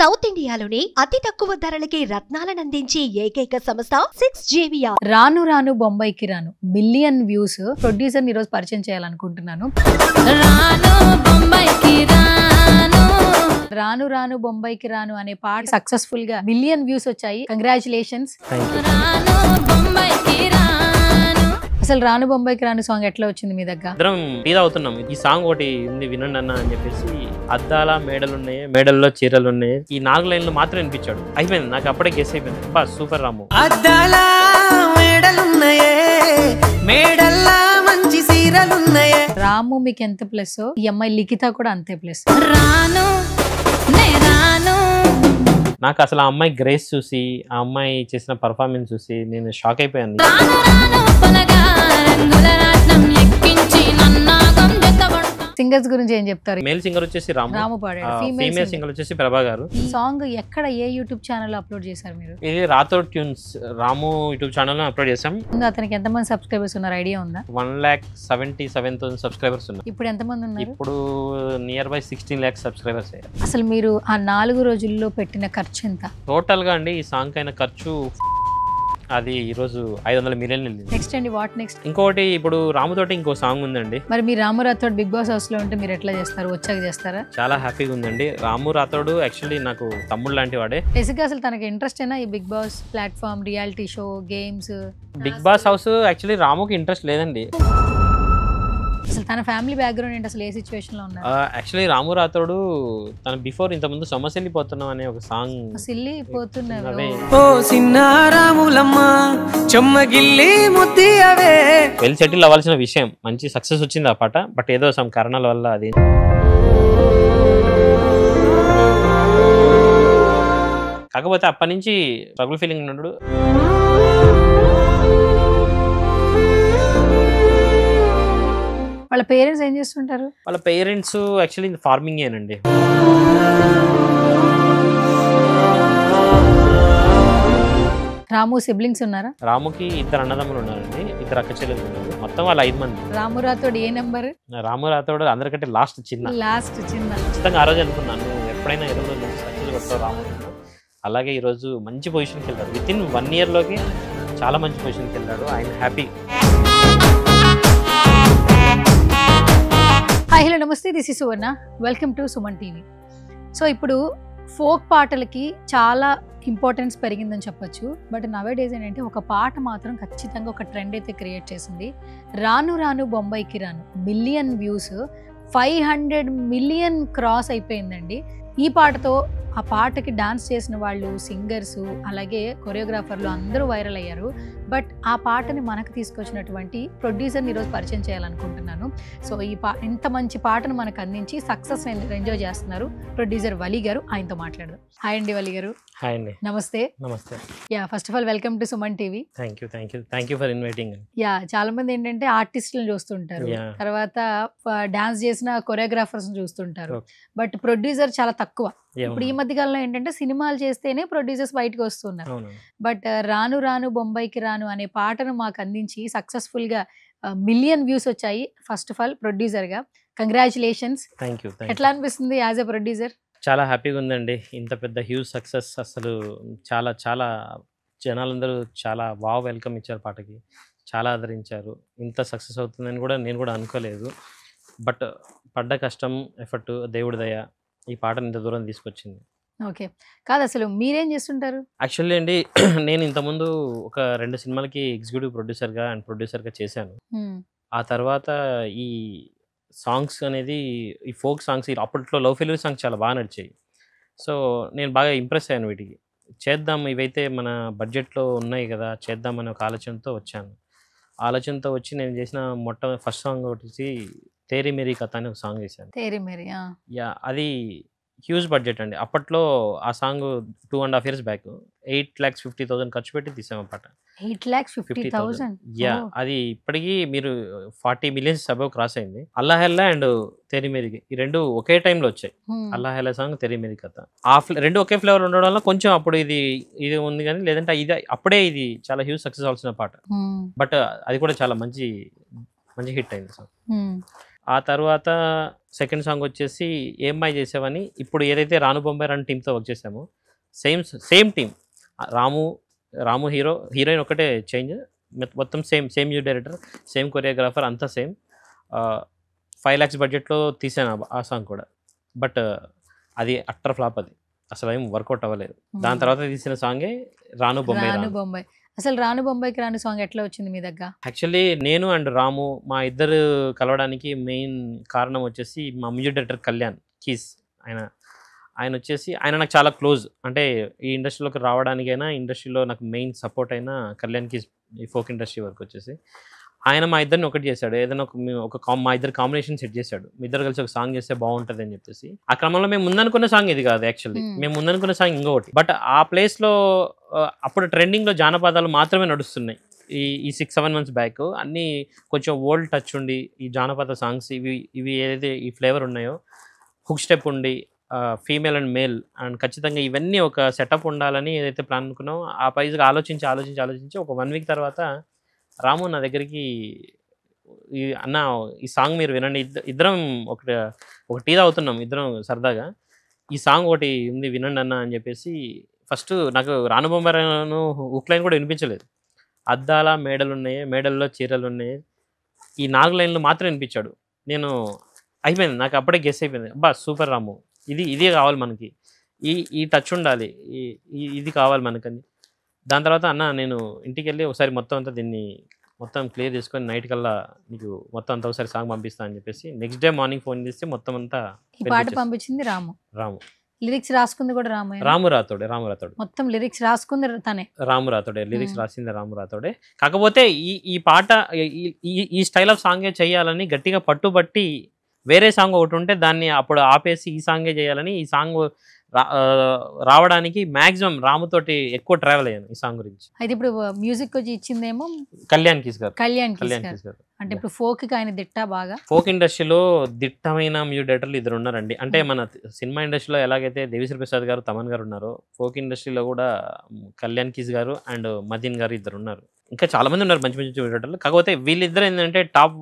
South ఇండియాలోనే అతి తక్కువ ధరలకి రత్నాలనందించే ఏకైక సంస్థ 6JVR. రాను రాను బొంబాయికి రాను మిలియన్ వ్యూస్ ప్రొడ్యూసర్ ఈ రోజు పరిచయం చేయాలనుకుంటున్నాను. రాను రాను బొంబాయికి రాను అనే పాట సక్సెస్ఫుల్ గా మిలియన్ వ్యూస్ వచ్చాయి. కంగ్రాచులేషన్స్. అసలు రాను బొంబాయికి రాను సాంగ్ ఎట్లా వచ్చింది మీ దగ్గర? అందరం టీ అవుతున్నాం. ఈ సాంగ్ ఒకటి ఉంది వినండి అన్న అని చెప్పేసి, అద్దాల మేడలు ఉన్నాయి, మేడల్లో చీరలు ఉన్నాయి, ఈ 4 లైన్లు మాత్రం వినిపించాడు. అయిపోయింది, నాకు అప్పుడే గెస్ అయిపోయింది. బా సూపర్ రాము. అద్దాల మేడలున్నాయే, మేడల్లా మంచి చీరలున్నాయే. రాము మీకు ఎంత ప్లస్, ఈ అమ్మాయి లిఖిత కూడా అంతే ప్లస్. రాను నే రాను. నాకు అసలు ఆ అమ్మాయి గ్రేస్ చూసి, ఆ అమ్మాయి చేసిన పర్ఫార్మెన్స్ చూసి నేను షాక్ అయిపోయాను. సింగర్స్ గురించి ఏం చెప్తారు? మేల్ సింగర్ వచ్చేసి రాము పాడాడు. ఫీమేల్ సింగర్ వచ్చేసి ప్రభా గారు. ఈ సాంగ్ ఎక్కడ ఏ యూట్యూబ్ ఛానల్ అప్లోడ్ చేశారు మీరు? ఇది రాథోడ్ ట్యూన్స్ రాము యూట్యూబ్ ఛానల్ లో అప్లోడ్ చేసాం. అతనికి ఎంతమంది సబ్స్క్రైబర్స్ ఉన్నారు ఐడియా ఉందా? 1,77,000 సబ్స్క్రైబర్స్ ఉన్నారు. ఇప్పుడు ఎంతమంది ఉన్నారు? ఇప్పుడు నియర్ బై 16 lakhs సబ్స్క్రైబర్స్ అయ్యారు. అసలు మీరు ఆ 4 రోజుల్లో పెట్టిన ఖర్చు ఎంత? టోటల్ గా అండి ఈ సాంగ్ అయిన ఖర్చు అది ఈ రోజు 500 million వెళ్ళింది. నెక్స్ట్ అండి, వాట్ నెక్స్ట్? ఇంకోటి ఇప్పుడు రాముతోటి ఇంకో సాంగ్ ఉందండి. మరి మీ రాము రాథోడ్ బిగ్ బాస్ హౌస్ లో ఉంటే మీరు ఎట్లా చేస్తారు? వచ్చాక చేస్తారా? చాలా హ్యాపీగా ఉందండి. రాము రాథోడ్ యాక్చువల్లీ నాకు తమ్ముడు లాంటి వాడే. బేసిక్గా అసలు తనకి ఇంట్రెస్ట్ అయినా ఈ big boss platform, reality show, games? Big boss house actually రాముకి ఇంట్రెస్ట్ లేదండి. అసలు తన ఫ్యామిలీ బ్యాక్గ్రౌండ్ ఏంటి? అసలు ఏ సిచ్యువేషన్ లో ఉన్నారు? యాక్చువల్లీ రాము రాథోడు తన బిఫోర్ ఇంతకుముందు సమస్యలిపోతున్నాం అనే ఒక సాంగ్ సిల్లి పోతున్నవి. ఓ సిన్నారాములమ్మ చెమ్మగిల్లి ముద్ది అవే. వెల్ సెటిల్ అవ్వాల్సిన విషయం, మంచి సక్సెస్ వచ్చింది ఆ పాట. బట్ ఏదో సమ్ కారణాల వల్ల అది కాకపోతే అప్పటి నుంచి స్ట్రగుల్ ఫీలింగ్ ఉన్నాడు. వాళ్ళ పేరెంట్స్ ఏం చేస్తుంటారు? వాళ్ళ పేరెంట్స్ యాక్చువల్లీ ఫార్మింగ్ ఏనండి. రాము సిబ్లింగ్స్ ఉన్నారా? రాముకి 2 అన్నదమ్ములు ఉన్నారండి, 2 అక్క చెల్లెలు ఉన్నారు. మొత్తం వాళ్ళు 5 మంది. రాము రాథోడ్ ఏ నెంబర్? రాము రాథోడ్ అందరికంటే లాస్ట్ చిన్న. ఖచ్చితంగా ఆ రోజు అనుకున్నాను, ఎప్పుడైనా 20 రోజులు సక్సెస్ కొడతావు రాము. అలాగే ఈరోజు మంచి పొజిషన్కి వెళ్ళాడు. విత్ ఇన్ 1 year లోకి చాలా మంచి పొజిషన్కి వెళ్ళాడు. ఆయన హ్యాపీ. హాయ్ హలో నమస్తే, this is Suvarna. Welcome to Suman TV. So ఇప్పుడు ఫోక్ పాటలకి చాలా ఇంపార్టెన్స్ పెరిగిందని చెప్పొచ్చు. బట్ నవే డేస్ ఏంటంటే ఒక పాట మాత్రం ఖచ్చితంగా ఒక ట్రెండ్ అయితే క్రియేట్ చేసింది. రాను రాను బొంబాయికి రాను మిలియన్ వ్యూస్, 500 million క్రాస్ అయిపోయిందండి. ఈ పాటతో ఆ పాటకి డాన్స్ చేసిన వాళ్ళు, సింగర్స్, అలాగే కొరియోగ్రాఫర్లు అందరూ వైరల్ అయ్యారు. బట్ ఆ పాటని మనకు తీసుకొచ్చినటువంటి ప్రొడ్యూసర్ని ఈరోజు పరిచయం చేయాలనుకుంటున్నాను. సో ఈ ఇంత మంచి పాటను మనకు అందించి సక్సెస్ ఎంజాయ్ చేస్తున్నారు ప్రొడ్యూసర్ వలి గారు. ఆయనతో మాట్లాడదాం. హాయ్ అండి వలి గారు. హాయ్ అండి. నమస్తే. నమస్తే. Yeah, first of all welcome to Suman TV. Thank you for inviting. Yeah, చాలా మంది ఏంటంటే ఆర్టిస్టులను చూస్తుంటారు, తర్వాత డాన్స్ చేసిన కొరియోగ్రాఫర్స్ చూస్తుంటారు, బట్ ప్రొడ్యూసర్ చాలా తక్కువ. ఇప్పుడు ఈ మధ్య కాలంలో ఏంటంటే సినిమాలు చేస్తేనే ప్రొడ్యూసర్స్ బయటకు వస్తున్నారు. బట్ రాను రాను బొంబాయికి రాను అనే పాటను మాకు అందించి సక్సెస్ఫుల్ గా మిలియన్ వ్యూస్ వచ్చాయి. ఫస్ట్ ఆఫ్ ఆల్ ప్రొడ్యూసర్ గా కంగ్రాచులేషన్స్. ఎట్లా అనిపిస్తుంది యాజ్ ఎ ప్రొడ్యూసర్? చాలా హ్యాపీగా ఉందండి. ఇంత పెద్ద హ్యూజ్ సక్సెస్, అసలు చాలా చాలా జనాలందరూ చాలా వెల్కమ్ ఇచ్చారు పాటకి, చాలా ఆదరించారు. ఇంత సక్సెస్ అవుతుందని కూడా నేను కూడా అనుకోలేదు. బట్ పడ్డ కష్టం, ఎఫర్ట్, దేవుడి దయ ఈ పాటను ఇంత దూరం తీసుకొచ్చింది. ఓకే, కాదు అసలు మీరేం చేస్తుంటారు? యాక్చువల్లీ అండి, నేను ఇంతకుముందు ఒక 2 సినిమాలకి ఎగ్జిక్యూటివ్ ప్రొడ్యూసర్గా అండ్ ప్రొడ్యూసర్గా చేశాను. ఆ తర్వాత ఈ సాంగ్స్ అనేది, ఈ ఫోక్ సాంగ్స్, అప్పట్లో లవ్ ఫెయిల్యూర్ సాంగ్స్ చాలా బాగా నడిచాయి. సో నేను బాగా ఇంప్రెస్ అయ్యాను. వీటికి చేద్దాం, ఇవైతే మన బడ్జెట్లో ఉన్నాయి కదా, చేద్దామని ఒక ఆలోచనతో వచ్చాను. ఆలోచనతో వచ్చి నేను చేసిన ఫస్ట్ సాంగ్ వచ్చి తేరీ మేరీ కథ అని ఒక సాంగ్ చేశాను. యా, అది హ్యూజ్ బడ్జెట్ అండి. అప్పట్లో ఆ సాంగ్ 2.5 years బ్యాక్ 8,50,000 ఖర్చు పెట్టి తీసాం ఆ పాట. 8,50,000? యా, అది ఇప్పటికీ మీరు 40 millions అబవ్ క్రాస్ అయింది. అల్లా హెల్లా అండ్ తెరీ మేరీకి ఈ 2 ఒకే టైంలో వచ్చాయి. అల్లా హెల్లా సాంగ్, తెరీ మేరీ కథ. ఆ 2 ఒకే ఫ్లేవర్ ఉండడం వల్ల కొంచెం అప్పుడు ఇది ఉంది, కానీ లేదంటే అప్పుడే ఇది చాలా హ్యూజ్ సక్సెస్ అవ్వాల్సిన పాట. బట్ అది కూడా చాలా మంచి హిట్ అయింది సాంగ్. ఆ తర్వాత సెకండ్ సాంగ్ వచ్చేసి ఏం బాయ్ చేసావని ఇప్పుడు ఏదైతే రాను బొంబాయి రన్ టీంతో వర్క్ చేసామో సేమ్ టీమ్. రాము హీరోయిన్ ఒకటే చేంజ్, మొత్తం same music director, same choreographer, అంతా సేమ్. 5 lakhs బడ్జెట్లో తీసాను ఆ సాంగ్ కూడా. బట్ అది అట్టర్ ఫ్లాప్, అది అసలు ఏం వర్కౌట్ అవ్వలేదు. దాని తర్వాత తీసిన సాంగే రాను బొంబాయి. అసలు రాను బొంబాయికి రాను సాంగ్ ఎట్లా వచ్చింది మీ దగ్గర? యాక్చువల్లీ నేను అండ్ రాము మా ఇద్దరు కలవడానికి మెయిన్ కారణం వచ్చేసి మా మ్యూజిక్ డైరెక్టర్ కళ్యాణ్ కీస్. ఆయన వచ్చేసి ఆయన నాకు చాలా క్లోజ్. అంటే ఈ ఇండస్ట్రీలోకి రావడానికైనా, ఇండస్ట్రీలో నాకు మెయిన్ సపోర్ట్ అయినా కళ్యాణ్ కీస్, ఈ ఫోక్ ఇండస్ట్రీ వరకు వచ్చేసి. ఆయన మా ఇద్దరిని ఒకటి చేశాడు, ఏదైనా మా ఇద్దరు కాంబినేషన్ సెట్ చేశాడు. మీ ఇద్దరు కలిసి ఒక సాంగ్ చేస్తే బాగుంటుంది అని చెప్పేసి. ఆ క్రమంలో మేము ముందనుకున్న సాంగ్ ఇది కాదు, యాక్చువల్లీ మేము ముందనుకున్న సాంగ్ ఇంకొకటి. బట్ ఆ ప్లేస్లో అప్పుడు ట్రెండింగ్లో జానపదాలు మాత్రమే నడుస్తున్నాయి. ఈ 6-7 months బ్యాక్ అన్నీ కొంచెం ఓల్డ్ టచ్ ఉండి, ఈ జానపద సాంగ్స్ ఇవి ఏదైతే ఈ ఫ్లేవర్ ఉన్నాయో, హుక్ స్టెప్ ఉండి, ఫీమేల్ అండ్ మేల్ అండ్ ఖచ్చితంగా ఇవన్నీ ఒక సెటప్ ఉండాలని ఏదైతే ప్లాన్ అనుకున్నామో ఆ పైజ్గా ఆలోచించి ఒక 1 week తర్వాత రాము నా దగ్గరికి అన్న ఈ సాంగ్ మీరు వినండి, ఇద్దరం ఒక టీ తాగుతున్నాం ఇద్దరం సరదాగా, ఈ సాంగ్ ఒకటి ఉంది వినండి అన్న అని చెప్పేసి. ఫస్ట్ నాకు రాను బొంబాయిను హుక్ లైన్ కూడా వినిపించలేదు. అద్దాల మేడల్లో చీరలు ఉన్నాయి, ఈ 4 లైన్లు మాత్రం వినిపించాడు. నేను అయిపోయింది, నాకు అప్పుడే గెస్ అయిపోయింది, అబ్బా సూపర్ రాము, ఇదే కావాలి మనకి, ఈ టచ్ ఉండాలి, ఇది కావాలి మనకని. దాని తర్వాత అన్న నేను ఇంటికి వెళ్ళి ఒకసారి మొత్తం అంతా దీన్ని మొత్తం క్లియర్ చేసుకొని నైట్ కల్లా నీకు మొత్తం అంతా ఒకసారి సాంగ్ పంపిస్తా అని చెప్పేసి నెక్స్ట్ డే మార్నింగ్ ఫోన్ చేస్తే మొత్తం అంతా ఈ పాట పంపించింది రాము. లిరిక్స్ రాసుకుంది కూడా రాము రాథోడే. మొత్తం లిరిక్స్ రాసుకుంది తనే, రాము రాథోడే. లిరిక్స్ రాసింది రాము రాథోడే. కాకపోతే ఈ పాట ఈ స్టైల్ ఆఫ్ సాంగే చేయాలని గట్టిగా పట్టుబట్టి, వేరే సాంగ్ ఒకటి ఉంటే దాన్ని అప్పుడు ఆపేసి ఈ సాంగే చేయాలని, ఈ సాంగ్ రావడానికి మాక్సిమం రాముతోటి ఎక్కువ ట్రావెల్ అయ్యాను ఈ సాంగ్ గురించి. అయితే ఇప్పుడు మ్యూజిక్ వచ్చి ఇచ్చిందేమో కళ్యాణ్ కీస్ గారు. అంటే ఇప్పుడు ఫోక్ కి ఆయన దిట్టా బాగా. ఫోక్ ఇండస్ట్రీలో దిట్టమైన మ్యూజిక్ డైరెక్టర్లు ఇద్దరు ఉన్నారండి. అంటే మన సినిమా ఇండస్ట్రీలో ఎలాగైతే దేవిశ్రీ ప్రసాద్ గారు, తమన్ గారు ఉన్నారో, ఫోక్ ఇండస్ట్రీలో కూడా కళ్యాణ్ కీస్ గారు అండ్ మదీన్ గారు ఇద్దరు ఉన్నారు. ఇంకా చాలా మంది ఉన్నారు మంచి మ్యూజిక్ డైరెక్టర్లు. కాకపోతే వీళ్ళిద్దరు ఏంటంటే టాప్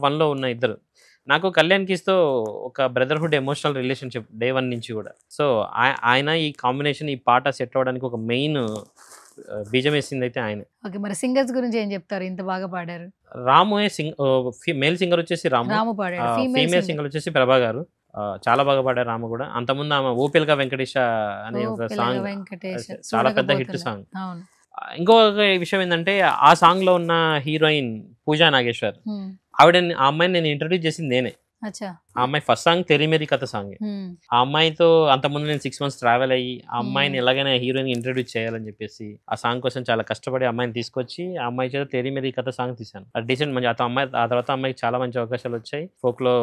1లో ఉన్న ఇద్దరు. నాకు కళ్యాణ్ కీస్తో ఒక బ్రదర్హుడ్ ఎమోషనల్ రిలేషన్షిప్ డే 1 నుంచి కూడా. సో ఆయన ఈ కాంబినేషన్, ఈ పాట సెట్ అవ్వడానికి ఒక మెయిన్ బీజం వేసింది అయితే ఆయన. ఓకే, మరి సింగర్స్ గురించి ఏం చెప్తారు? ఇంత బాగా పాడారు. రాము మేల్ సింగర్ వచ్చేసి రాము పాడారు, ఫీమేల్ సింగర్ వచ్చేసి ప్రభా గారు. చాలా బాగా పాడారు రాము కూడా. అంతకుముందు ఆమె ఓపిల్గా వెంకటేష్ అనే ఒక సాంగ్, చాలా పెద్ద హిట్ సాంగ్. ఇంకొక విషయం ఏంటంటే ఆ సాంగ్ లో ఉన్న హీరోయిన్ పూజా నాగేశ్వర్, ఆ అమ్మాయిని నేను ఇంట్రడ్యూస్ చేసింది నేనే. ఆ అమ్మాయి ఫస్ట్ సాంగ్ తెరీ మేరీ కథ సాంగ్. ఆ అమ్మాయితో అంతకుముందు నేను 6 months ట్రావెల్ అయ్యి ఆ అమ్మాయిని ఎలాగైనా హీరోయిన్ ఇంట్రడ్యూస్ చేయాలని చెప్పేసి ఆ సాంగ్ కోసం చాలా కష్టపడి అమ్మాయిని తీసుకొచ్చి ఆ అమ్మాయి చేత తెరీ మేరీ కథ సాంగ్ తీశాను. అది డీసెంట్ మంచి. ఆ తర్వాత అమ్మాయికి చాలా మంచి అవకాశాలు వచ్చాయి, ఫోక్ లో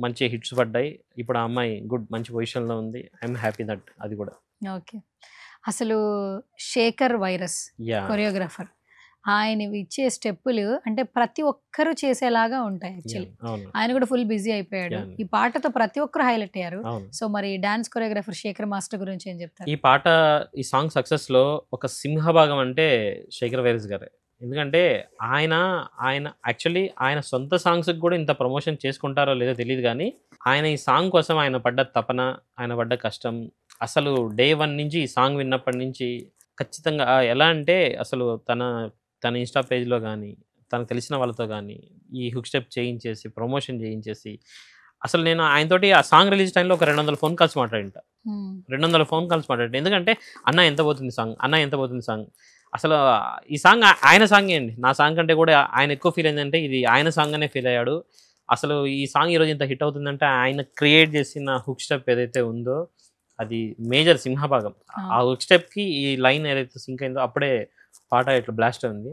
మంచి హిట్స్ పడ్డాయి. ఇప్పుడు ఆ అమ్మాయి మంచి పొజిషన్ లో ఉంది. I'm happy that. అది కూడా ఓకే. అసలు శేఖర్ వైరస్ కొరియోగ్రాఫర్, ఆయన ఇచ్చే స్టెప్పులు అంటే ప్రతి ఒక్కరు చేసేలాగా ఉంటాయి. యాక్చువల్లీ ఆయన కూడా ఫుల్ బిజీ అయిపోయాడు. ఈ పాటతో ప్రతి ఒక్కరు హైలైట్ అయ్యారు. సో మరి డాన్స్ కొరియోగ్రాఫర్ శేఖర్ మాస్టర్ గురించి ఏం చెప్తారు? ఈ సాంగ్ సక్సెస్ లో ఒక సింహభాగం అంటే శేఖర్ వైరస్ గారే. ఎందుకంటే ఆయన యాక్చువల్లీ ఆయన సొంత సాంగ్స్ కూడా ఇంత ప్రమోషన్ చేసుకుంటారో లేదో తెలియదు, కానీ ఆయన ఈ సాంగ్ కోసం ఆయన పడ్డ తపన, ఆయన పడ్డ కష్టం, అసలు డే 1 నుంచి ఈ సాంగ్ విన్నప్పటి నుంచి ఖచ్చితంగా ఎలా అంటే అసలు తన ఇన్స్టా పేజ్లో కానీ తనకు తెలిసిన వాళ్ళతో కానీ ఈ హుక్ స్టెప్ చేయించేసి ప్రమోషన్ చేయించేసి, అసలు నేను ఆయనతోటి ఆ సాంగ్ రిలీజ్ టైంలో ఒక 200 phone calls మాట్లాడింట. 200 phone calls మాట్లాడింట. ఎందుకంటే అన్న ఎంత పోతుంది సాంగ్, అసలు ఈ సాంగ్ ఆయన సాంగే అండి. నా సాంగ్ కంటే కూడా ఆయన ఎక్కువ ఫీల్ అయిందంటే ఇది ఆయన సాంగ్ అనే ఫీల్ అయ్యాడు. అసలు ఈ సాంగ్ ఈరోజు ఇంత హిట్ అవుతుందంటే ఆయన క్రియేట్ చేసిన హుక్ స్టెప్ ఏదైతే ఉందో అది మేజర్ సింహభాగం. ఆ హుక్ స్టెప్కి ఈ లైన్ ఏదైతే సింక్ అయిందో అప్పుడే పాట ఇట్లా బ్లాస్ట్ అయింది.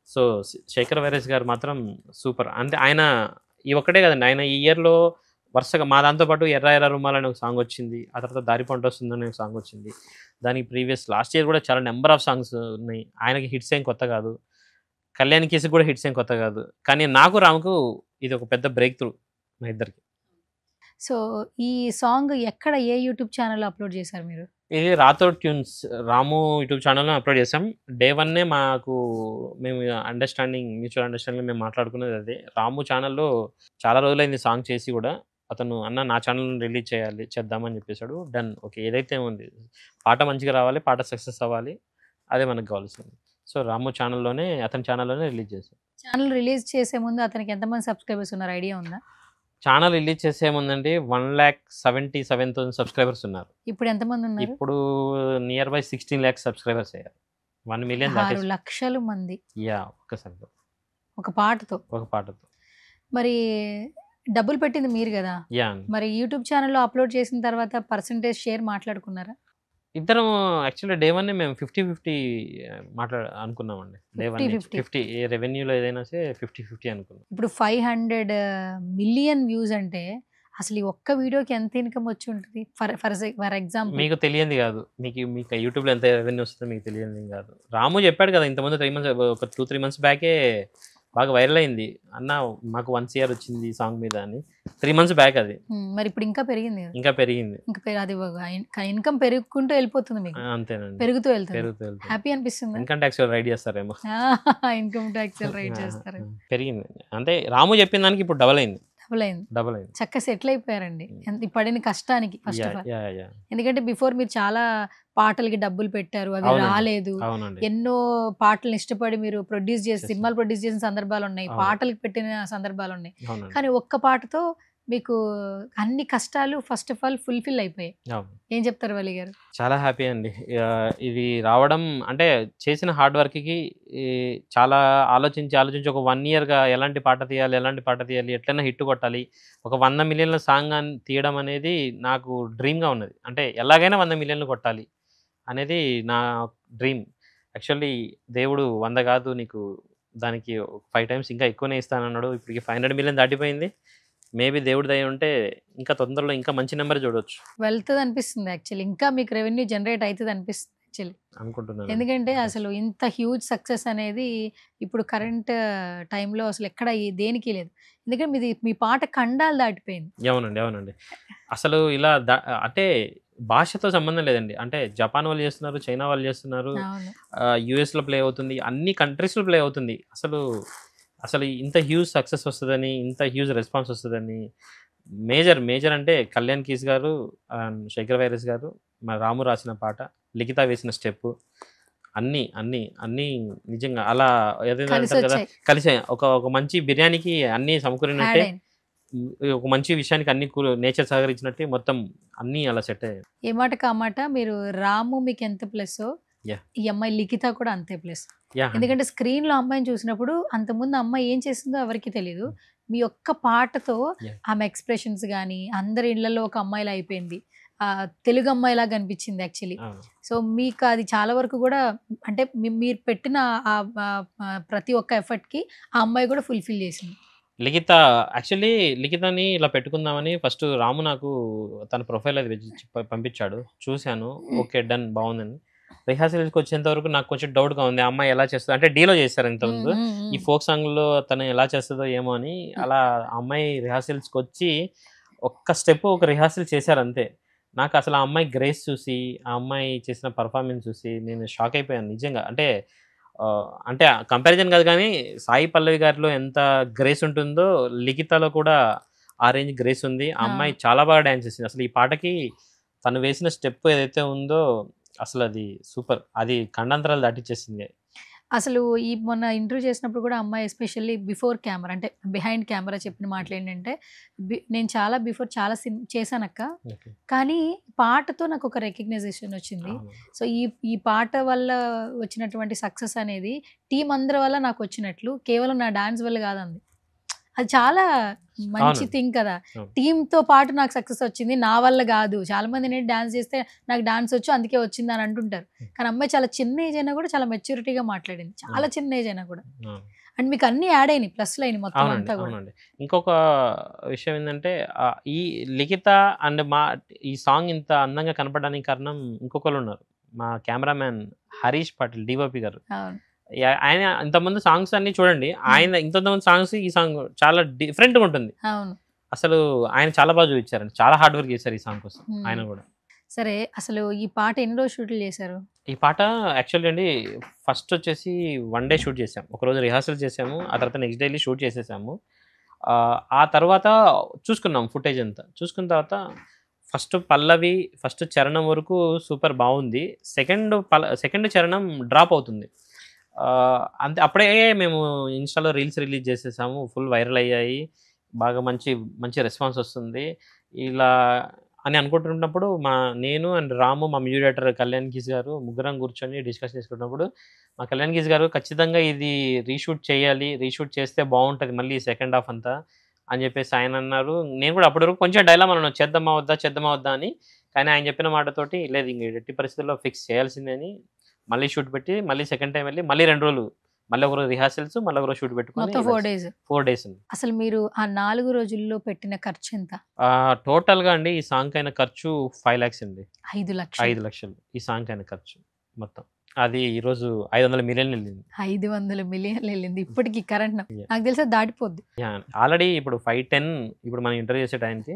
సో శేఖర్ వైరస్ గారు మాత్రం సూపర్. అంటే ఆయన ఈ ఒక్కటే కదండి, ఆయన ఈ ఇయర్లో వరుసగా మా దాంతోపాటు ఎర్ర ఎర్ర రుమాల్ అనే ఒక సాంగ్ వచ్చింది, ఆ తర్వాత దారి పంట వస్తుందనే ఒక సాంగ్ వచ్చింది. దానికి ప్రీవియస్ లాస్ట్ ఇయర్ కూడా చాలా నెంబర్ ఆఫ్ సాంగ్స్ ఉన్నాయి. ఆయనకి హిట్స్ ఏం కొత్త కాదు, కళ్యాణ్ కేసు కూడా హిట్స్ ఏం కొత్త కాదు, కానీ నాకు రాముకు ఇది ఒక పెద్ద బ్రేక్ త్రూ మా ఇద్దరికి. సో ఈ సాంగ్ ఎక్కడ, ఏ యూట్యూబ్ ఛానల్లో అప్లోడ్ చేశారు మీరు? ఇది రాథోడ్ ట్యూన్స్ రాము యూట్యూబ్ ఛానల్లో అప్లోడ్ చేసాం. డే 1 మేము మ్యూచువల్ అండర్స్టాండింగ్ మేము మాట్లాడుకున్నది అదే. రాము ఛానల్లో చాలా రోజులైంది సాంగ్ చేసి కూడా. అతను అన్న నా ఛానల్ రిలీజ్ చేద్దామని చెప్పేశాడు. డన్, ఓకే, ఏదైతే ఉంది పాట మంచిగా రావాలి, పాట సక్సెస్ అవ్వాలి, అదే మనకు కావాల్సింది. సో రాము ఛానల్లోనే, అతని ఛానల్లోనే రిలీజ్ చేశాను. ఛానల్ రిలీజ్ చేసే ముందు అతనికి ఎంతమంది సబ్స్క్రైబర్స్ ఉన్నారు ఐడియా ఉందా? ఛానల్ రిలీజ్ చేసే ముందండి 1,77,000 సబ్స్క్రైబర్స్ ఉన్నారు. ఇప్పుడు ఎంతమంది ఉన్నారు? ఇప్పుడు నియర్ బై 16 lakhs సబ్స్క్రైబర్స్ అయ్యారు. 1 million 6 లక్షల మంది ఒక్కసారి ఒక పాటతో. మరి డబ్బులు పెట్టింది మీరు కదా, మరి యూట్యూబ్ ఛానల్లో అప్లోడ్ చేసిన తర్వాత పర్సంటేజ్ షేర్ మాట్లాడుకున్నారా? ఇద్దరం యాక్చువల్లీ డే 1 మేము 50-50 అనుకున్నామండి. డే 1 50 రెవెన్యూలో ఏదైనా సరే 50-50 అనుకున్నాం. ఇప్పుడు 500 million వ్యూస్ అంటే అసలు ఈ ఒక్క వీడియోకి ఎంత ఇన్కమ్ వచ్చి ఉంటుంది? ఫర్ ఎగ్జాంపుల్ మీకు తెలియంది కాదు, మీకు యూట్యూబ్లో ఎంత రెవెన్యూ వస్తుందో మీకు తెలియంది కాదు. రాము చెప్పాడు కదా ఇంతకుముందు 3 months, ఒక 2-3 months బ్యాకే బాగా వైరల్ అయింది. అన్న మాకు 1 crore వచ్చింది ఈ సాంగ్ మీద అని. 3 months బ్యాక్ అది. మరి ఇప్పుడు ఇంకా పెరిగింది కదా? ఇంకా పెరిగింది. అది ఇన్కమ్ పెరుగుకుంటూ వెళ్ళిపోతుంది మీకు. అంతేనండి, పెరుగుతూ వెళ్తుంది. హ్యాపీ అనిపిస్తుంది. ఇన్కమ్ ట్యాక్స్ రైడ్ చేస్తారేమో. ఇన్కమ్ ట్యాక్స్ రైడ్ చేస్తారు. పెరిగింది అంటే రాము చెప్పిన దానికి ఇప్పుడు డబల్ అయింది. చక్కగా సెటిల్ అయిపోయారండి పడిన కష్టానికి. ఫస్ట్ ఆఫ్ ఆల్ ఎందుకంటే బిఫోర్ మీరు చాలా పాటలకి డబ్బులు పెట్టారు, అవి రాలేదు. ఎన్నో పాటలను ఇష్టపడి మీరు సినిమాలు ప్రొడ్యూస్ చేసిన సందర్భాలు ఉన్నాయి, పాటలకు పెట్టిన సందర్భాలు ఉన్నాయి. కానీ ఒక్క పాటతో మీకు అన్ని కష్టాలు ఫస్ట్ ఆఫ్ ఆల్ ఫుల్ఫిల్ అయిపోయాయి. ఏం చెప్తారు వలి గారు? చాలా హ్యాపీ అండి ఇది రావడం. అంటే చేసిన హార్డ్ వర్క్కి చాలా ఆలోచించి ఒక 1 yearగా ఎలాంటి పాట తీయాలి, ఎట్లైనా హిట్ కొట్టాలి, ఒక 100 million సాంగ్ తీయడం అనేది నాకు డ్రీమ్గా ఉన్నది. అంటే ఎలాగైనా 100 million కొట్టాలి అనేది నా డ్రీమ్. యాక్చువల్లీ దేవుడు 100 కాదు నీకు దానికి 5 times ఇంకా ఎక్కువనే ఇస్తానన్నాడు. ఇప్పటికి 500 million దాటిపోయింది. మేబీ దేవుడి దయ ఉంటే ఇంకా తొందరలో ఇంకా మంచి నెంబర్ చూడవచ్చు. వెళ్తుంది అనిపిస్తుంది యాక్చువల్లీ, ఇంకా మీకు రెవెన్యూ జనరేట్ అవుతుంది అనిపిస్తుంది యాక్చువల్లీ అనుకుంటున్నాను. ఎందుకంటే అసలు ఇంత హ్యూజ్ సక్సెస్ అనేది ఇప్పుడు కరెంట్ టైంలో అసలు ఎక్కడ దేనికి లేదు. ఎందుకంటే మీ పాట ఖండాలు దాటిపోయింది. అవునండి. అసలు ఇలా అంటే భాషతో సంబంధం లేదండి. అంటే జపాన్ వాళ్ళు చేస్తున్నారు, చైనా వాళ్ళు చేస్తున్నారు, యుఎస్లో ప్లే అవుతుంది, అన్ని కంట్రీస్లో ప్లే అవుతుంది. అసలు ఇంత హ్యూజ్ సక్సెస్ వస్తుందని, ఇంత హ్యూజ్ రెస్పాన్స్ వస్తుందని మేజర్ అంటే కళ్యాణ్ కీస్ గారు, శేఖర్ వైరస్ గారు, మా రాము రాసిన పాట, లిఖిత వేసిన స్టెప్, అన్నీ నిజంగా అలా ఏదైనా కదా కలిసి ఒక మంచి బిర్యానీకి అన్నీ సమకూరినట్టే, ఒక మంచి విషయానికి అన్ని నేచర్ సహకరించినట్టే మొత్తం అన్నీ అలా సెట్ అయ్యాయి. ఏ మాట కామాట మీరు రాము మీకు ఎంత ప్లస్, ఈ అమ్మాయి లిఖిత కూడా అంతే ప్లస్. ఎందుకంటే స్క్రీన్ లో అమ్మాయిని చూసినప్పుడు అంతకుముందు అమ్మాయి ఏం చేసిందో ఎవరికి తెలియదు. మీ ఒక్క పాటతో ఆమె ఎక్స్ప్రెషన్స్ కానీ అందరి ఇళ్లలో ఒక అమ్మాయిలా అయిపోయింది, తెలుగు అమ్మాయిలా కనిపించింది యాక్చువల్లీ. సో మీకు అది చాలా వరకు కూడా అంటే మీరు పెట్టిన ప్రతి ఒక్క ఎఫర్ట్కి ఆ అమ్మాయి కూడా ఫుల్ఫిల్ చేసింది. లిఖితని ఇలా పెట్టుకుందామని ఫస్ట్ రాము నాకు తన ప్రొఫైల్ అది పంపించాడు, చూశాను, ఓకే డన్ బాగుందని. రిహార్సల్కి వచ్చేంత వరకు నాకు కొంచెం డౌట్గా ఉంది, అమ్మాయి ఎలా చేస్తుందో. అంటే డీలో చేస్తారు ఇంతకుముందు, ఈ ఫోక్ సాంగ్లో తను ఎలా చేస్తుందో ఏమో అని. అలా అమ్మాయి రిహార్సల్స్కి వచ్చి ఒక్క స్టెప్ ఒక రిహార్సల్ చేశారు అంతే. నాకు అసలు ఆ అమ్మాయి గ్రేస్ చూసి, ఆ అమ్మాయి చేసిన పర్ఫార్మెన్స్ చూసి నేను షాక్ అయిపోయాను నిజంగా. అంటే కంపారిజన్ కాదు కానీ సాయి పల్లవి గారిలో ఎంత గ్రేస్ ఉంటుందో లిఖితలో కూడా ఆ రేంజ్ గ్రేస్ ఉంది. ఆ అమ్మాయి చాలా బాగా డ్యాన్స్ చేసింది. అసలు ఈ పాటకి తను వేసిన స్టెప్ ఏదైతే ఉందో అసలు అది సూపర్, అది ఖండాంతరాలు దాటిచ్చేసింది. అసలు ఈ మొన్న ఇంటర్వ్యూ చేసినప్పుడు కూడా అమ్మాయి ఎస్పెషల్లీ బిఫోర్ కెమెరా అంటే బిహైండ్ కెమెరా చెప్పిన మాటలు ఏంటంటే, నేను చాలా బిఫోర్ చాలా చేశానక్క, కానీ పాటతో నాకు ఒక రికగ్నైజేషన్ వచ్చింది. సో ఈ పాట వల్ల వచ్చినటువంటి సక్సెస్ అనేది టీం అందరి వల్ల నాకు వచ్చినట్లు, కేవలం నా డాన్స్ వల్ల కాదంది. అది చాలా మంచి థింగ్ కదా. టీంతో పాటు నాకు సక్సెస్ వచ్చింది, నా వల్ల కాదు. చాలా మంది నేను డాన్స్ చేస్తే నాకు డాన్స్ వచ్చు అందుకే వచ్చింది అని అంటుంటారు. కానీ అమ్మాయి చాలా చిన్న ఏజ్ అయినా కూడా చాలా మెచ్యూరిటీగా మాట్లాడింది, చాలా చిన్న ఏజ్ అయినా కూడా. అండ్ మీకు అన్ని యాడ్ అయినాయి, ప్లస్ అయినాయి మొత్తం అంతా కూడా. ఇంకొక విషయం ఏంటంటే ఈ లిఖిత అండ్ ఈ సాంగ్ ఇంత అందంగా కనపడడానికి కారణం ఇంకొకరు ఉన్నారు, మా కెమెరామ్యాన్ హరీష్ పాటిల్ డిఓపి గారు. ఆయన ఇంతమంది సాంగ్స్ అన్ని చూడండి, ఆయన ఇంతమంది సాంగ్స్ ఈ సాంగ్ చాలా డిఫరెంట్గా ఉంటుంది. అసలు ఆయన చాలా బాగా చూపించారండి, చాలా హార్డ్ వర్క్ చేశారు ఈ సాంగ్ కోసం ఆయన కూడా. సరే, అసలు ఈ పాట ఎన్ని రోజులు షూట్లు చేశారు? ఈ పాట యాక్చువల్లీ అండి ఫస్ట్ వచ్చేసి 1 day షూట్ చేసాము, ఒకరోజు రిహార్సల్ చేసాము, ఆ తర్వాత నెక్స్ట్ డేలీ షూట్ చేసేసాము. ఆ తర్వాత చూసుకున్నాం ఫుటేజ్ అంతా. చూసుకున్న తర్వాత ఫస్ట్ పల్లవి, ఫస్ట్ చరణం వరకు సూపర్ బాగుంది. సెకండ్ చరణం డ్రాప్ అవుతుంది. అంతే అప్పుడే మేము ఇన్‌స్టాలో రీల్స్ రిలీజ్ చేసేసాము. ఫుల్ వైరల్ అయ్యాయి. బాగా మంచి రెస్పాన్స్ వస్తుంది. ఇలా అని అనుకుంటున్నప్పుడు నేను అండ్ రాము, మా మ్యూజిక్ డైరెక్టర్ కళ్యాణ్ కీస్ గారు ముగ్గురం కూర్చొని డిస్కస్ చేసుకున్నప్పుడు మా కళ్యాణ్ కీస్ గారు ఖచ్చితంగా ఇది రీషూట్ చేయాలి. రీషూట్ చేస్తే బాగుంటుంది మళ్ళీ సెకండ్ హాఫ్ అంతా అని చెప్పేసి ఆయన అన్నారు. నేను కూడా అప్పటి వరకు కొంచెం డైలామా ఉన్నాను, చేద్దామా వద్దా అని. కానీ ఆయన చెప్పిన మాటతోటి లేదు ఇంక ఎట్టి పరిస్థితుల్లో ఫిక్స్ చేయాల్సిందే అని మళ్ళీ షూట్ పెట్టి మళ్ళీ సెకండ్ టైం వెళ్ళి మళ్ళీ 2 రోజులు మళ్ళీ ఒకరోజు రిహార్సల్స్, మళ్ళీ ఒకరోజు షూట్ పెట్టుకుని 4 days. అసలు మీరు ఆ 4 రోజుల్లో పెట్టిన ఖర్చు ఎంత? టోటల్గా అండి ఈ సాంగ్ అయిన ఖర్చు 5 lakhs అండి. 5 లక్షలు ఈ సాంగ్ అయిన ఖర్చు మొత్తం. అది ఈరోజు 500 million వెళ్ళింది. 500 million వెళ్ళింది ఇప్పటికి కరెంట్. నాకు తెలిసి దాటిపోద్ది ఆల్రెడీ. ఇప్పుడు 5-10 ఇప్పుడు మనం ఇంటర్వ్యూ చేసే టైంకి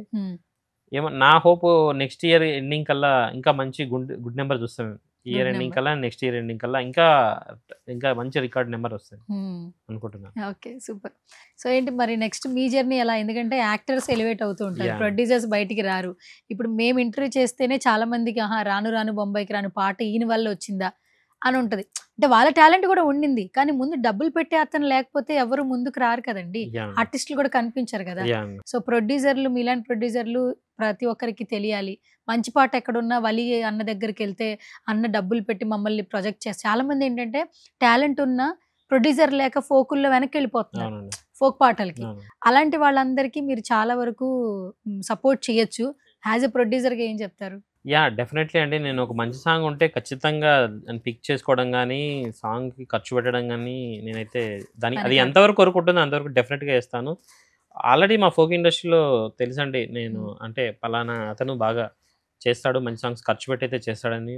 ఏమో నా హోప్ నెక్స్ట్ ఇయర్ ఎండింగ్ కల్లా ఇంకా మంచి గుడ్ నెంబర్ చూస్తాం. ఈ ఇయర్ ఎండింగ్ కల్లా, నెక్స్ట్ ఇయర్ ఎండింగ్ కల్లా ఇంకా మంచి రికార్డ్ నెంబర్ వస్తుంది అనుకుంటున్నాను. Okay, super. సో ఏంటి మరి నెక్స్ట్ మీ జర్నీ ఎలా? ఎందుకంటే యాక్టర్స్ ఎలివేట్ అవుతూ ఉంటారు, ప్రొడ్యూసర్స్ బయటికి రారు. ఇప్పుడు మేము ఇంటర్వ్యూ చేస్తేనే చాలా మందికి రాను బొంబాయికి రాను పాట ఈయన వల్ల వచ్చిందా అని ఉంటుంది. అంటే వాళ్ళ టాలెంట్ కూడా ఉండింది, కానీ ముందు డబ్బులు పెట్టే అతను లేకపోతే ఎవరు ముందుకు రారు కదండి. ఆర్టిస్టులు కూడా కనిపించారు కదా. సో ప్రొడ్యూసర్లు, మీలాంటి ప్రొడ్యూసర్లు ప్రతి ఒక్కరికి తెలియాలి. మంచి పాట ఎక్కడున్నా వలి అన్న దగ్గరికి వెళ్తే అన్న డబ్బులు పెట్టి మమ్మల్ని ప్రొజెక్ట్ చేస్తారు. చాలా మంది ఏంటంటే టాలెంట్ ఉన్న ప్రొడ్యూసర్ లేక ఫోకుల్లో వెనక్కి వెళ్ళిపోతున్నారు ఫోక్ పాటలకి. అలాంటి వాళ్ళందరికీ మీరు చాలా వరకు సపోర్ట్ చేయొచ్చు. యాజ్ ఎ ప్రొడ్యూసర్గా ఏం చెప్తారు? డెఫినెట్లీ అండి. నేను ఒక మంచి సాంగ్ ఉంటే ఖచ్చితంగా పిక్ చేసుకోవడం కానీ, సాంగ్కి ఖర్చు పెట్టడం కానీ, నేనైతే అది ఎంతవరకు వరకు ఉంటుందో అంతవరకు డెఫినెట్గా చేస్తాను. ఆల్రెడీ మా ఫోక్ ఇండస్ట్రీలో తెలుసండి నేను, అంటే పలానా అతను బాగా చేస్తాడు, మంచి సాంగ్స్ ఖర్చు పెట్టి అయితే చేస్తాడని.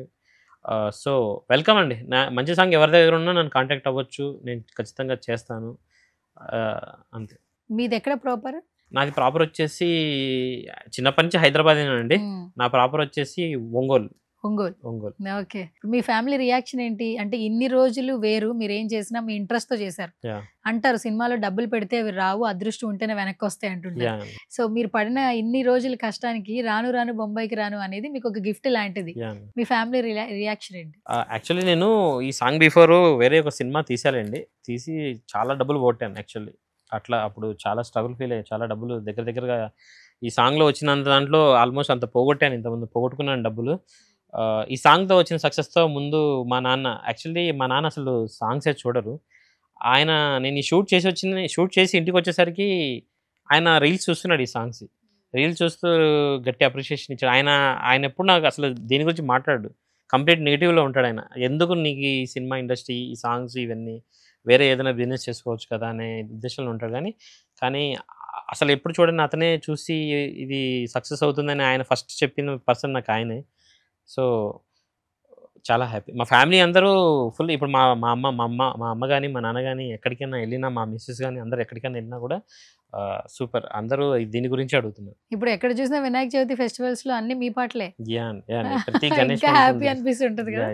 సో వెల్కమ్ అండి. మంచి సాంగ్ ఎవరి దగ్గర ఉన్నా నన్ను కాంటాక్ట్ అవ్వచ్చు, నేను ఖచ్చితంగా చేస్తాను. అంతే. మీది ఎక్కడ ప్రాపర్? నాది ప్రాపర్ వచ్చేసి చిన్నప్పటి నుంచి హైదరాబాదేనండి. నా ప్రాపర్ వచ్చేసి ఒంగోలు. ఓకే. మీ ఫ్యామిలీ రియాక్షన్ ఏంటి? అంటే ఇన్ని రోజులు వేరు, మీరు ఏం చేసినా మీ ఇంట్రెస్ట్ తో చేశారు అంటారు. సినిమాలో డబ్బులు పెడితే అవి రావు, అదృష్టం ఉంటేనే వెనక్కి వస్తాయి అంటుంటారు. సో మీరు పడిన ఇన్ని రోజుల కష్టానికి రాను బొంబాయికి రాను అనేది మీకు ఒక గిఫ్ట్ లాంటిది. మీ ఫ్యామిలీ రియాక్షన్ ఏంటి? యాక్చువల్లీ నేను ఈ సాంగ్ బిఫోర్ వేరే ఒక సినిమా తీసి చాలా డబ్బులు కొట్టాను యాక్చువల్లీ. అట్లా అప్పుడు చాలా స్ట్రగుల్ ఫీల్ అయ్యాయి. చాలా డబ్బులు దగ్గరగా ఈ సాంగ్లో వచ్చినంత దాంట్లో ఆల్మోస్ట్ అంత పోగొట్టాను. ఇంతకుముందు పోగొట్టుకున్నాను డబ్బులు. ఈ సాంగ్తో వచ్చిన సక్సెస్తో ముందు మా నాన్న అసలు సాంగ్సే చూడరు. నేను ఈ షూట్ చేసి ఇంటికి వచ్చేసరికి ఆయన రీల్స్ చూస్తున్నాడు. ఈ సాంగ్స్ రీల్స్ చూస్తూ గట్టి అప్రిషియేషన్ ఇచ్చాడు. ఆయన ఎప్పుడు నాకు అసలు దీని గురించి మాట్లాడు, కంప్లీట్ నెగిటివ్లో ఉంటాడు ఆయన. ఎందుకు నీకు ఈ సినిమా ఇండస్ట్రీ, ఈ సాంగ్స్ ఇవన్నీ, వేరే ఏదైనా బిజినెస్ చేసుకోవచ్చు కదా అనే ఉద్దేశంలో ఉంటాడు. కానీ అసలు ఎప్పుడు చూడండి అతనే చూసి ఇది సక్సెస్ అవుతుందని ఆయన ఫస్ట్ చెప్పిన పర్సన్ నాకు ఆయనే. సో చాలా హ్యాపీ. మా ఫ్యామిలీ అందరూ ఫుల్. ఇప్పుడు మా అమ్మ కానీ, మా నాన్న కానీ ఎక్కడికైనా వెళ్ళినా, మా మిస్సెస్ కానీ అందరూ ఎక్కడికైనా వెళ్ళినా కూడా సూపర్, అందరూ దీని గురించి అడుగుతున్నారు. ఇప్పుడు ఎక్కడ చూసినా వినాయక చవితి ఫెస్టివల్స్ లో అన్ని మీ పాటలే. ప్రతి గణేష్ హ్యాపీ అనిపిస్తుంటది కదా.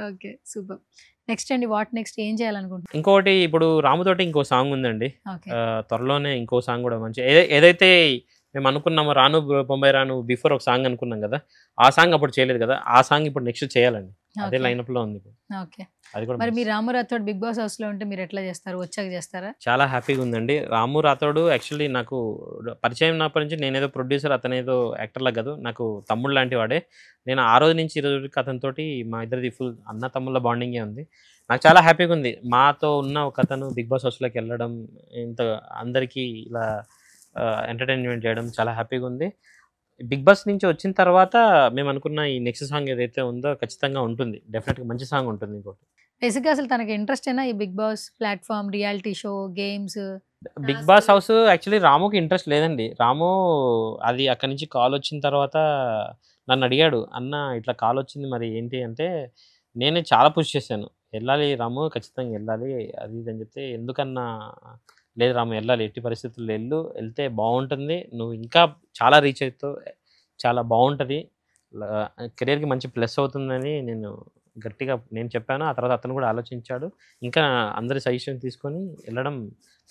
Okay, super. నెక్స్ట్ అండి, వాట్ నెక్స్ట్, ఏం చేయాలనుకుంటున్నారు? ఇంకోటి ఇప్పుడు రాముతోటి ఇంకో సాంగ్ ఉందండి. త్వరలోనే ఇంకో సాంగ్ కూడా మంచి ఏదైతే మేము అనుకున్నాము రాను బొంబాయి రాను బిఫోర్ ఒక సాంగ్ అనుకున్నాం కదా, ఆ సాంగ్ అప్పుడు చేయలేదు కదా, ఆ సాంగ్ ఇప్పుడు నెక్స్ట్ చేయాలండి. అదే లైనప్ లో ఉంది. ఓకే. మరి మీ రాము రాథోడ్ బిగ్ బాస్ హౌస్ లో ఉంటే మీరు ఎట్లా చేస్తారు? వచ్చాక చేస్తారా? చాలా హ్యాపీగా ఉందండి. రాము రాథోడ్ యాక్చువల్లీ నాకు పరిచయం ఉన్నప్పటి నుంచి, నేనేదో ప్రొడ్యూసర్, అతనేదో యాక్టర్ లాగా కాదు, నాకు తమ్ముడు లాంటి వాడే. నేను ఆ రోజు నుంచి ఈ రోజుకి అతనితోటి మా ఇద్దరిది ఫుల్ అన్న తమ్ముళ్ళ బాండింగే ఉంది. నాకు చాలా హ్యాపీగా ఉంది. మాతో ఉన్న ఒక అతను బిగ్ బాస్ హౌస్లోకి వెళ్ళడం, ఇంత అందరికీ ఇలా ఎంటర్టైన్మెంట్ చేయడం చాలా హ్యాపీగా ఉంది. బిగ్ బాస్ నుంచి వచ్చిన తర్వాత మేము అనుకున్న ఈ నెక్స్ట్ సాంగ్ ఏదైతే ఉందో ఖచ్చితంగా ఉంటుంది, డెఫినెట్గా మంచి సాంగ్ ఉంటుంది. ఇంకోటి బేసిక్గా అసలు తనకి ఇంట్రెస్ట్ అయినా ఈ big boss platform, reality show, games? Big boss house actually రాముకి ఇంట్రెస్ట్ లేదండి. రాము అది అక్కడి నుంచి కాల్ వచ్చిన తర్వాత నన్ను అడిగాడు, అన్న ఇట్లా కాల్ వచ్చింది మరి ఏంటి అంటే, నేనే చాలా పుష్ చేశాను, వెళ్ళాలి రాము, ఖచ్చితంగా వెళ్ళాలి అది ఇది అని చెప్తే, ఎందుకన్నా లేదు రాము వెళ్ళాలి, ఎట్టి పరిస్థితుల్లో వెళ్తే బాగుంటుంది, నువ్వు ఇంకా చాలా రీచ్ అవుతావు, చాలా బాగుంటుంది, కెరీర్కి మంచి ప్లస్ అవుతుందని నేను గట్టిగా నేను చెప్పాను. ఆ తర్వాత అతను కూడా ఆలోచించాడు. ఇంకా అందరి సజెషన్ తీసుకొని వెళ్ళడం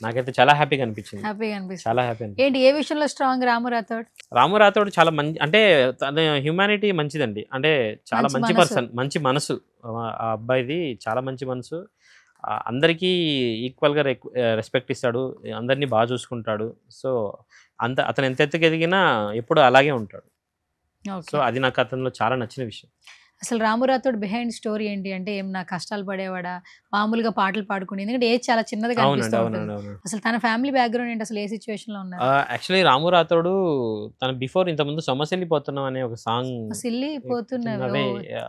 నాకైతే చాలా హ్యాపీగా అనిపించింది. హ్యాపీగా అనిపిస్తుంది. చాలా హ్యాపీ అనిపించింది. ఏంటి ఏ విషయంలో స్ట్రాంగ్ రాము రాథోడ్? రాము రాథోడ్ చాలా మంచి, అంటే తన హ్యూమానిటీ మంచిదండి. అంటే చాలా మంచి మంచి మనసు. పర్సన్, మంచి మనసు. ఆ అబ్బాయిది చాలా మంచి మనసు. అందరికీ ఈక్వల్గా రెస్పెక్ట్ ఇస్తాడు, అందరినీ బాగా చూసుకుంటాడు. సో అతను ఎంత ఎత్తుకు ఎదిగినా ఎప్పుడు అలాగే ఉంటాడు. సో అది నాకు అతనిలో చాలా నచ్చిన విషయం. అసలు రాము రాథోడ్ బిహైండ్ స్టోరీ ఏంటి అంటే, ఏం నా కష్టాలు పడేవాడా, మామూలుగా పాటలు పాడుకుని, ఎందుకంటే ఏజ్ చాలా చిన్నదిగా అవునండి, అనిపిస్తూ అవునండి, ఉంటుంది. అవును. అసలు తన ఫ్యామిలీ బ్యాక్గ్రౌండ్ ఏంటి, అసలు ఏ సిచ్యువేషన్ లో ఉన్నారు? యాక్చువల్లీ రాము రాథోడు తన బిఫోర్ ఇంతకుముందు సొమ్మసిల్లిపోతున్నాం అనే ఒక సాంగ్ సిల్లి పోతున్నవే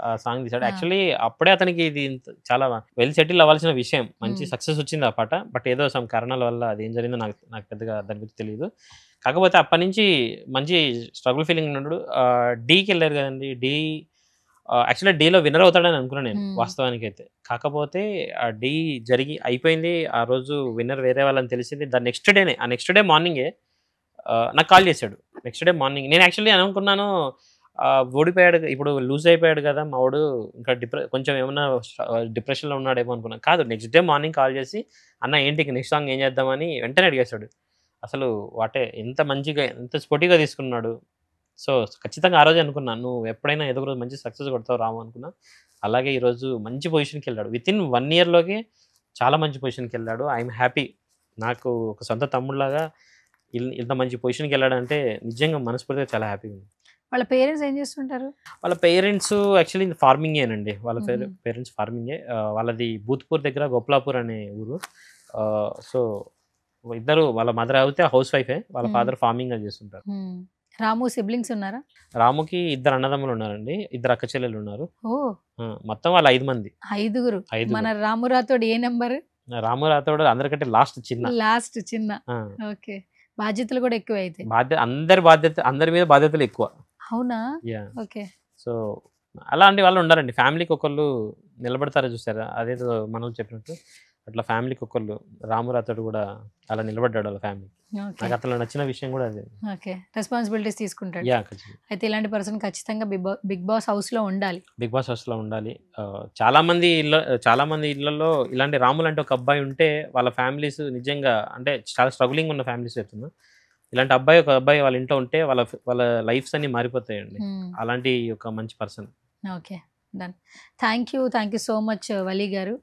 ఆ సాంగ్ తీసాడు. ఆ. యాక్చువల్లీ అప్పుడే అతనికి ఇది చాలా వెల్ సెటిల్ అవ్వాల్సిన విషయం, మంచి సక్సెస్ వచ్చింది ఆ పాట. బట్ ఏదో సమ్ కారణాల వల్ల అది ఏం జరిగిందో నాకు పెద్దగా దాని గురించి తెలియదు. కాకపోతే అప్పటి నుంచి మంచి స్ట్రగుల్ ఫీలింగ్ ఉన్నాడు. డీకి వెళ్ళారు కదండి. యాక్చువల్లీ డీలో విన్నర్ అవుతాడని అనుకున్నాను నేను వాస్తవానికి అయితే. కాకపోతే ఆ డీ జరిగి అయిపోయింది. ఆ రోజు విన్నర్ వేరే వాళ్ళని తెలిసింది. దాని నెక్స్ట్ డే మార్నింగే నాకు కాల్ చేశాడు. నెక్స్ట్ డే మార్నింగ్ నేను యాక్చువల్లీ అనుకున్నాను ఓడిపోయాడు, ఇప్పుడు లూజ్ అయిపోయాడు కదా మా వాడు, ఇంకా కొంచెం ఏమన్నా డిప్రెషన్లో ఉన్నాడేమో అనుకున్నాను. కాదు, నెక్స్ట్ డే మార్నింగ్ కాల్ చేసి అన్న ఏంటి నెక్స్ట్ సాంగ్ ఏం చేద్దామని వెంటనే అడిగేశాడు. అసలు ఎంత మంచిగా ఎంత స్పోర్టివ్గా తీసుకున్నాడు. సో ఖచ్చితంగా ఆ రోజే అనుకున్నాను, నువ్వు ఎప్పుడైనా ఏదో ఒక రోజు మంచి సక్సెస్ కొడతావు రాము అనుకున్నా. అలాగే ఈరోజు మంచి పొజిషన్కి వెళ్ళాడు. వితిన్ 1 yearలోకి చాలా మంచి పొజిషన్కి వెళ్ళాడు. I'm happy. నాకు ఒక సొంత తమ్ముళ్ళలాగా ఇంత మంచి పొజిషన్కి వెళ్ళాడంటే నిజంగా మనస్ఫూర్తిగా చాలా హ్యాపీగా ఉంది. వాళ్ళ పేరెంట్స్ ఏం చేస్తుంటారు? వాళ్ళ పేరెంట్స్ యాక్చువల్లీ ఫార్మింగేనండి. వాళ్ళ పేరెంట్స్ ఫార్మింగే. వాళ్ళది భూత్పూర్ దగ్గర గోప్లాపూర్ అనే ఊరు. సో ఇద్దరు, వాళ్ళ మదర్ అయితే హౌస్ వైఫే, వాళ్ళ ఫాదర్ ఫార్మింగ్ చేస్తుంటారు. రాము సిబ్లింగ్స్ ఉన్నారా? రాముకి 2 అన్నదమ్ములు ఉన్నారండి, 2 అక్క చెల్లెలు ఉన్నారు. ఓ, మొత్తం వాళ్ళు 5 మంది. 5గురు. ఐదుగురు. మన రాము రాథోడ్ ఏ నెంబర్? రాము రాథోడ్ అందరికంటే లాస్ట్ చిన్న. ఓకే, బాధ్యతలు కూడా ఎక్కువ అయితే. అందరి మీద బాధ్యతలు ఎక్కువ. అవునా? ఓకే. సో అలాంటి వాళ్ళు ఉండాలండి. ఫ్యామిలీకి ఒకళ్ళు నిలబడతారా చూసారా, అదేదో మనం చెప్పినట్టు అట్లా ఫ్యామిలీకి ఒకళ్ళు. రాము రాథోడ్ కూడా అలా నిలబడ్డాడు వాళ్ళ ఫ్యామిలీ. నాకు అతను నచ్చిన విషయం కూడా అదే. ఓకే, రెస్పాన్సిబిలిటీస్ తీసుకుంటాడు. అయితే ఇలాంటి పర్సన్ ఖచ్చితంగా బిగ్ బాస్ హౌస్ లో ఉండాలి. బిగ్ బాస్ హౌస్ లో ఉండాలి. చాలా మంది ఇళ్లలో ఇలాంటి రాములు అంటే ఒక అబ్బాయి ఉంటే వాళ్ళ ఫ్యామిలీస్ నిజంగా అంటే చాలా స్ట్రగులింగ్ ఉన్న ఫ్యామిలీస్ చెప్తున్నా. ఇలాంటి ఒక అబ్బాయి వాళ్ళ ఇంట్లో ఉంటే వాళ్ళ లైఫ్స్ అన్ని మారిపోతాయండి. అలాంటి ఒక మంచి person. Okay, done. Thank you so much Vali గారు.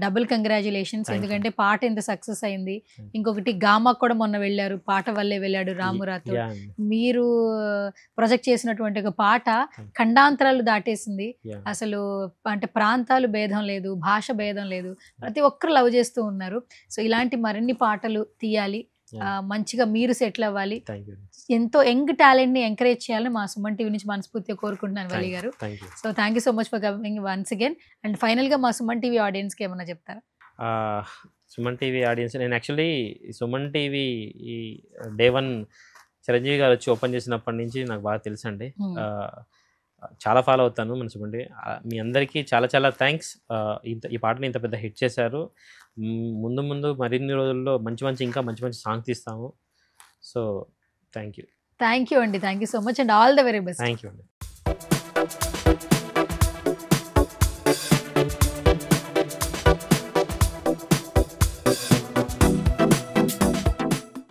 Double congratulations. ఎందుకంటే పాట ఎంత సక్సెస్ అయింది. ఇంకొకటి గామాకు కూడా మొన్న వెళ్ళారు, పాట వల్లే వెళ్ళాడు రాము రాథోడ్. మీరు ప్రొజెక్ట్ చేసినటువంటి ఒక పాట ఖండాంతరాలు దాటేసింది. అసలు అంటే ప్రాంతాలు భేదం లేదు, భాష భేదం లేదు, ప్రతి ఒక్కరు లవ్ చేస్తూ ఉన్నారు. సో ఇలాంటి మరిన్ని పాటలు తీయాలి, మంచిగా మీరు సెటిల్ అవ్వాలి. ఎంతో యంగ్ టాలెంట్ ని ఎంకరేజ్ చేయాలని మా సుమన్ టీవీ నుంచి మనస్ఫూర్తిగా కోరుకుంటున్నాను వలి గారు. So thank you so much for coming once again. And final గా మా సుమన్ టీవీ ఆడియన్స్ కి ఏమన్నా చెప్తారా? సుమన్ టీవీ ఆడియన్స్, నేను యాక్చువల్లీ సుమన్ టీవీ ఈ డే 1 చిరంజీవి గారు వచ్చి ఓపెన్ చేసినప్పటి నుంచి నాకు బాగా తెలుసు అండి. చాలా ఫాలో అవుతాను మన సుమన్ టీవీ. మీ అందరికీ చాలా చాలా థ్యాంక్స్. ఈ పాటని ఇంత పెద్ద హిట్ చేశారు. ముందు మరిన్ని రోజుల్లో ఇంకా మంచి సాంగ్ తీస్తాము. సో థ్యాంక్ యూ అండి, thank you so much and all the very best. Thank you అండి.